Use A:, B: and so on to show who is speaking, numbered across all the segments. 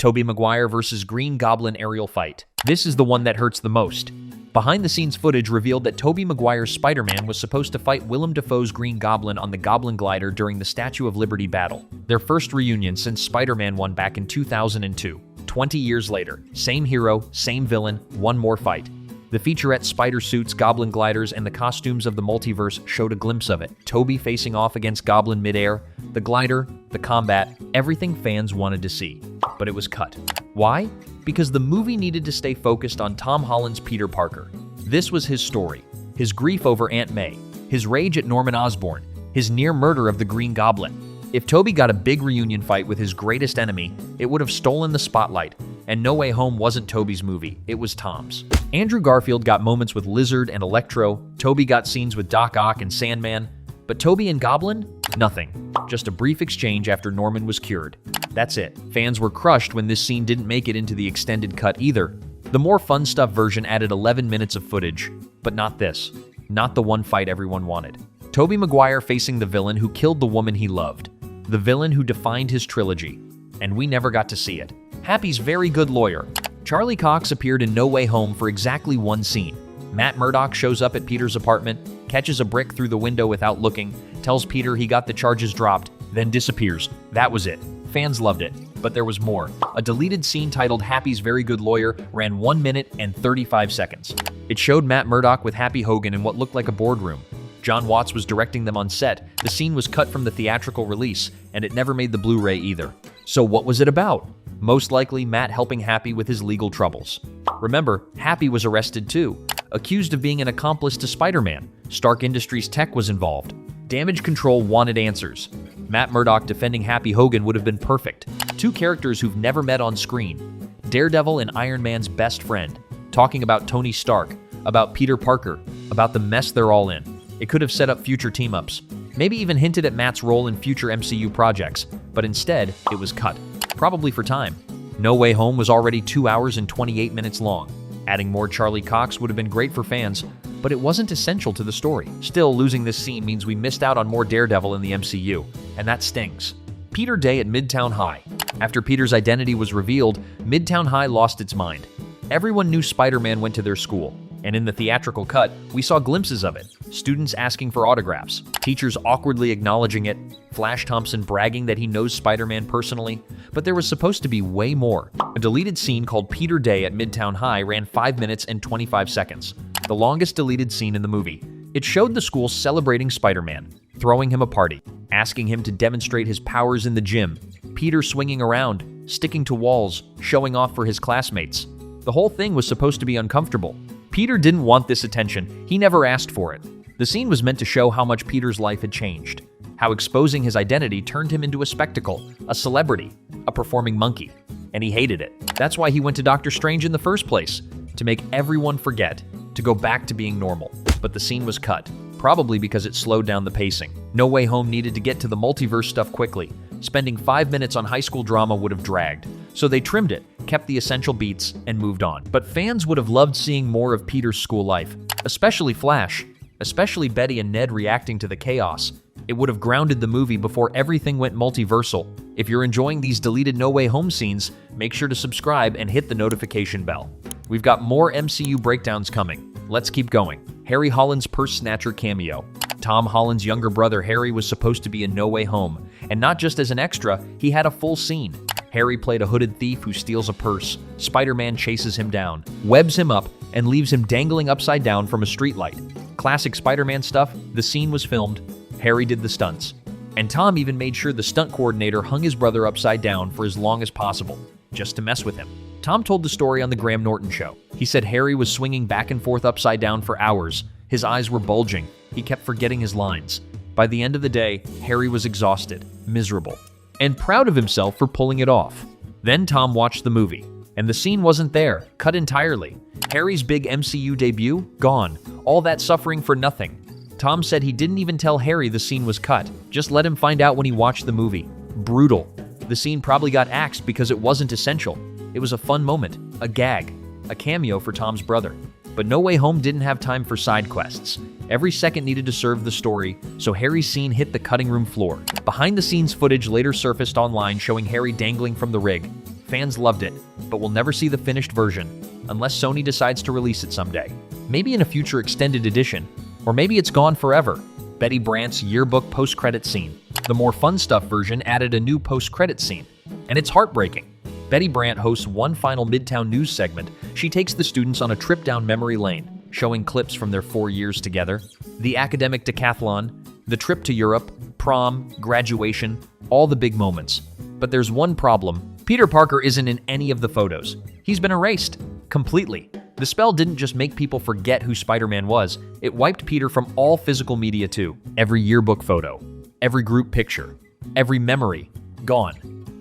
A: Tobey Maguire vs. Green Goblin aerial fight. This is the one that hurts the most. Behind-the-scenes footage revealed that Tobey Maguire's Spider-Man was supposed to fight Willem Dafoe's Green Goblin on the Goblin glider during the Statue of Liberty battle, their first reunion since Spider-Man 1 back in 2002. 20 years later, same hero, same villain, one more fight. The featurette spider suits, Goblin gliders, and the costumes of the multiverse showed a glimpse of it. Tobey facing off against Goblin midair, the glider, the combat, everything fans wanted to see. But it was cut. Why? Because the movie needed to stay focused on Tom Holland's Peter Parker. This was his story, his grief over Aunt May, his rage at Norman Osborn, his near murder of the Green Goblin. If Tobey got a big reunion fight with his greatest enemy, it would have stolen the spotlight, and No Way Home wasn't Tobey's movie, it was Tom's. Andrew Garfield got moments with Lizard and Electro, Tobey got scenes with Doc Ock and Sandman, but Tobey and Goblin? Nothing. Just a brief exchange after Norman was cured. That's it. Fans were crushed when this scene didn't make it into the extended cut either. The more fun stuff version added 11 minutes of footage, but not this. Not the one fight everyone wanted. Tobey Maguire facing the villain who killed the woman he loved. The villain who defined his trilogy. And we never got to see it. Happy's very good lawyer. Charlie Cox appeared in No Way Home for exactly one scene. Matt Murdock shows up at Peter's apartment, catches a brick through the window without looking, tells Peter he got the charges dropped, then disappears. That was it. Fans loved it. But there was more. A deleted scene titled Happy's Very Good Lawyer ran 1 minute and 35 seconds. It showed Matt Murdock with Happy Hogan in what looked like a boardroom. John Watts was directing them on set. The scene was cut from the theatrical release, and it never made the Blu-ray either. So what was it about? Most likely Matt helping Happy with his legal troubles. Remember, Happy was arrested too, accused of being an accomplice to Spider-Man. Stark Industries tech was involved. Damage Control wanted answers. Matt Murdock defending Happy Hogan would have been perfect. Two characters who've never met on screen. Daredevil and Iron Man's best friend, talking about Tony Stark, about Peter Parker, about the mess they're all in. It could have set up future team-ups, maybe even hinted at Matt's role in future MCU projects, but instead, it was cut. Probably for time. No Way Home was already 2 hours and 28 minutes long. Adding more Charlie Cox would have been great for fans, but it wasn't essential to the story. Still, losing this scene means we missed out on more Daredevil in the MCU, and that stings. Peter Day at Midtown High. After Peter's identity was revealed, Midtown High lost its mind. Everyone knew Spider-Man went to their school, and in the theatrical cut, we saw glimpses of it. Students asking for autographs, teachers awkwardly acknowledging it, Flash Thompson bragging that he knows Spider-Man personally, but there was supposed to be way more. A deleted scene called Peter Day at Midtown High ran 5 minutes and 25 seconds, the longest deleted scene in the movie. It showed the school celebrating Spider-Man, throwing him a party, asking him to demonstrate his powers in the gym, Peter swinging around, sticking to walls, showing off for his classmates. The whole thing was supposed to be uncomfortable. Peter didn't want this attention. He never asked for it. The scene was meant to show how much Peter's life had changed, how exposing his identity turned him into a spectacle, a celebrity, a performing monkey, and he hated it. That's why he went to Doctor Strange in the first place, to make everyone forget, to go back to being normal. But the scene was cut, probably because it slowed down the pacing. No Way Home needed to get to the multiverse stuff quickly. Spending 5 minutes on high school drama would have dragged, so they trimmed it, kept the essential beats, and moved on. But fans would have loved seeing more of Peter's school life, especially Flash, especially Betty and Ned reacting to the chaos. It would have grounded the movie before everything went multiversal. If you're enjoying these deleted No Way Home scenes, make sure to subscribe and hit the notification bell. We've got more MCU breakdowns coming. Let's keep going. Harry Holland's purse snatcher cameo. Tom Holland's younger brother Harry was supposed to be in No Way Home, and not just as an extra, he had a full scene. Harry played a hooded thief who steals a purse. Spider-Man chases him down, webs him up, and leaves him dangling upside down from a streetlight. Classic Spider-Man stuff. The scene was filmed. Harry did the stunts. And Tom even made sure the stunt coordinator hung his brother upside down for as long as possible, just to mess with him. Tom told the story on the Graham Norton Show. He said Harry was swinging back and forth upside down for hours. His eyes were bulging. He kept forgetting his lines. By the end of the day, Harry was exhausted, miserable, and proud of himself for pulling it off. Then Tom watched the movie, and the scene wasn't there, cut entirely. Harry's big MCU debut, gone. All that suffering for nothing. Tom said he didn't even tell Harry the scene was cut, just let him find out when he watched the movie. Brutal. The scene probably got axed because it wasn't essential. It was a fun moment, a gag, a cameo for Tom's brother. But No Way Home didn't have time for side quests. Every second needed to serve the story, so Harry's scene hit the cutting room floor. Behind-the-scenes footage later surfaced online showing Harry dangling from the rig. Fans loved it, but we'll never see the finished version, unless Sony decides to release it someday. Maybe in a future extended edition, or maybe it's gone forever. Betty Brant's yearbook post-credit scene. The More Fun Stuff version added a new post-credit scene, and it's heartbreaking. Betty Brant hosts one final Midtown news segment. She takes the students on a trip down memory lane, showing clips from their 4 years together. The academic decathlon, the trip to Europe, prom, graduation, all the big moments. But there's one problem. Peter Parker isn't in any of the photos. He's been erased. Completely. The spell didn't just make people forget who Spider-Man was, it wiped Peter from all physical media too. Every yearbook photo, every group picture, every memory, gone.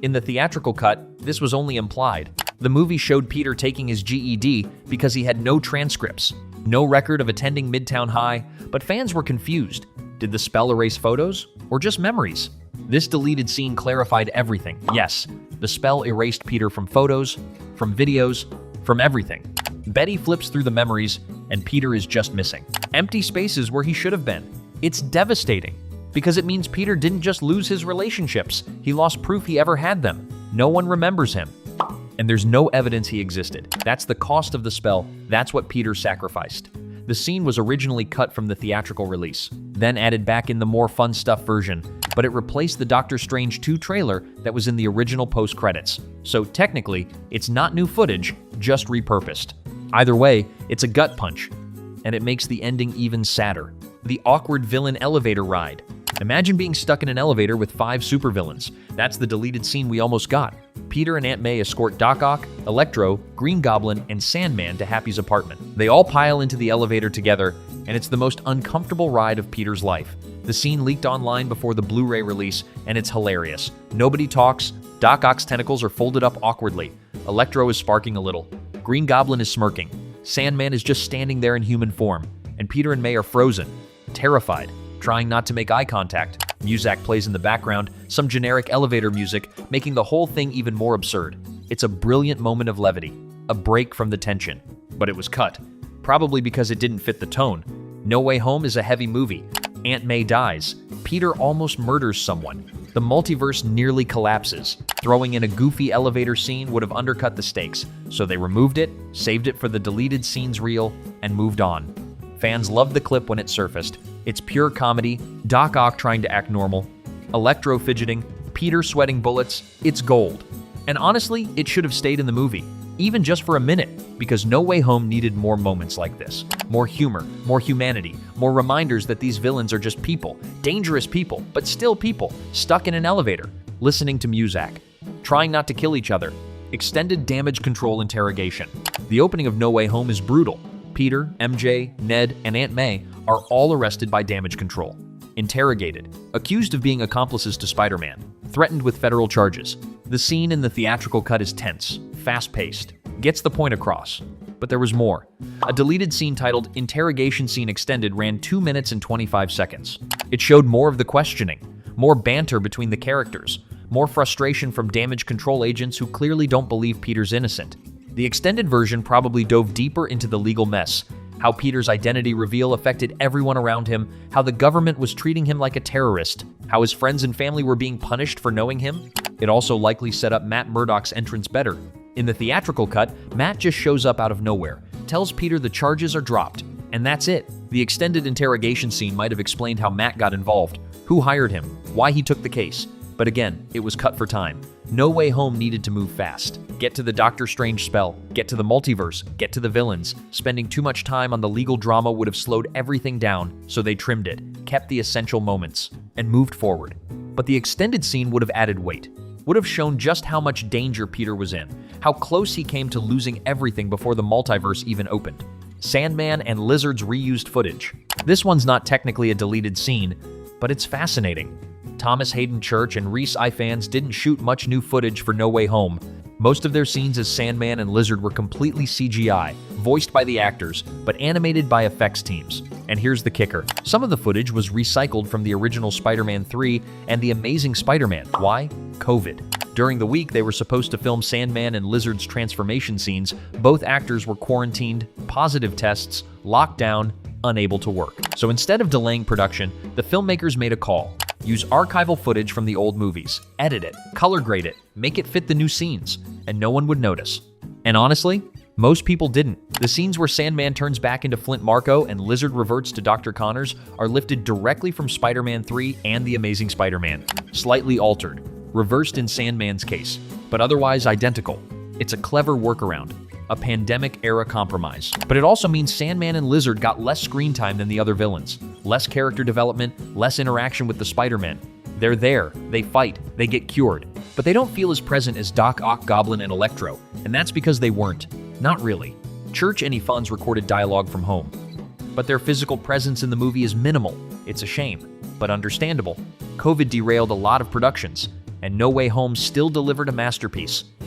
A: In the theatrical cut, this was only implied. The movie showed Peter taking his GED because he had no transcripts, no record of attending Midtown High, but fans were confused. Did the spell erase photos, or just memories? This deleted scene clarified everything. Yes, the spell erased Peter from photos, from videos, from everything. Betty flips through the memories, and Peter is just missing. Empty spaces where he should have been. It's devastating, because it means Peter didn't just lose his relationships, he lost proof he ever had them. No one remembers him. And there's no evidence he existed. That's the cost of the spell. That's what Peter sacrificed. The scene was originally cut from the theatrical release, then added back in the More Fun Stuff version, but it replaced the Doctor Strange 2 trailer that was in the original post-credits. So technically, it's not new footage, just repurposed. Either way, it's a gut punch, and it makes the ending even sadder. The awkward villain elevator ride. Imagine being stuck in an elevator with 5 supervillains. That's the deleted scene we almost got. Peter and Aunt May escort Doc Ock, Electro, Green Goblin, and Sandman to Happy's apartment. They all pile into the elevator together, and it's the most uncomfortable ride of Peter's life. The scene leaked online before the Blu-ray release, and it's hilarious. Nobody talks, Doc Ock's tentacles are folded up awkwardly. Electro is sparking a little. Green Goblin is smirking. Sandman is just standing there in human form, and Peter and May are frozen, terrified, trying not to make eye contact. Muzak plays in the background, some generic elevator music, making the whole thing even more absurd. It's a brilliant moment of levity, a break from the tension. But it was cut, probably because it didn't fit the tone. No Way Home is a heavy movie. Aunt May dies. Peter almost murders someone. The multiverse nearly collapses. Throwing in a goofy elevator scene would have undercut the stakes, so they removed it, saved it for the deleted scenes reel, and moved on. Fans loved the clip when it surfaced. It's pure comedy, Doc Ock trying to act normal, Electro fidgeting, Peter sweating bullets. It's gold. And honestly, it should have stayed in the movie, even just for a minute, because No Way Home needed more moments like this. More humor, more humanity, more reminders that these villains are just people, dangerous people, but still people, stuck in an elevator, listening to Muzak, trying not to kill each other. Extended damage control interrogation. The opening of No Way Home is brutal. Peter, MJ, Ned, and Aunt May are all arrested by damage control, interrogated, accused of being accomplices to Spider-Man, threatened with federal charges. The scene in the theatrical cut is tense, fast-paced, gets the point across. But there was more. A deleted scene titled Interrogation Scene Extended ran 2 minutes and 25 seconds. It showed more of the questioning, more banter between the characters, more frustration from damage control agents who clearly don't believe Peter's innocent. The extended version probably dove deeper into the legal mess, how Peter's identity reveal affected everyone around him, how the government was treating him like a terrorist, how his friends and family were being punished for knowing him. It also likely set up Matt Murdock's entrance better. In the theatrical cut, Matt just shows up out of nowhere, tells Peter the charges are dropped, and that's it. The extended interrogation scene might have explained how Matt got involved, who hired him, why he took the case. But again, it was cut for time. No Way Home needed to move fast. Get to the Doctor Strange spell, get to the multiverse, get to the villains. Spending too much time on the legal drama would have slowed everything down, so they trimmed it, kept the essential moments, and moved forward. But the extended scene would have added weight, would have shown just how much danger Peter was in, how close he came to losing everything before the multiverse even opened. Sandman and Lizard's reused footage. This one's not technically a deleted scene, but it's fascinating. Thomas Hayden Church and Rhys Ifans didn't shoot much new footage for No Way Home. Most of their scenes as Sandman and Lizard were completely CGI, voiced by the actors, but animated by effects teams. And here's the kicker. Some of the footage was recycled from the original Spider-Man 3 and The Amazing Spider-Man. Why? COVID. During the week they were supposed to film Sandman and Lizard's transformation scenes, both actors were quarantined, positive tests, locked down, unable to work. So instead of delaying production, the filmmakers made a call. Use archival footage from the old movies, edit it, color grade it, make it fit the new scenes, and no one would notice. And honestly, most people didn't. The scenes where Sandman turns back into Flint Marko and Lizard reverts to Dr. Connors are lifted directly from Spider-Man 3 and The Amazing Spider-Man, slightly altered, reversed in Sandman's case, but otherwise identical. It's a clever workaround, a pandemic-era compromise. But it also means Sandman and Lizard got less screen time than the other villains, less character development, less interaction with the Spider-Men. They're there, they fight, they get cured, but they don't feel as present as Doc Ock, Goblin, and Electro, and that's because they weren't. Not really. Church and Ifans recorded dialogue from home, but their physical presence in the movie is minimal. It's a shame, but understandable. COVID derailed a lot of productions, and No Way Home still delivered a masterpiece.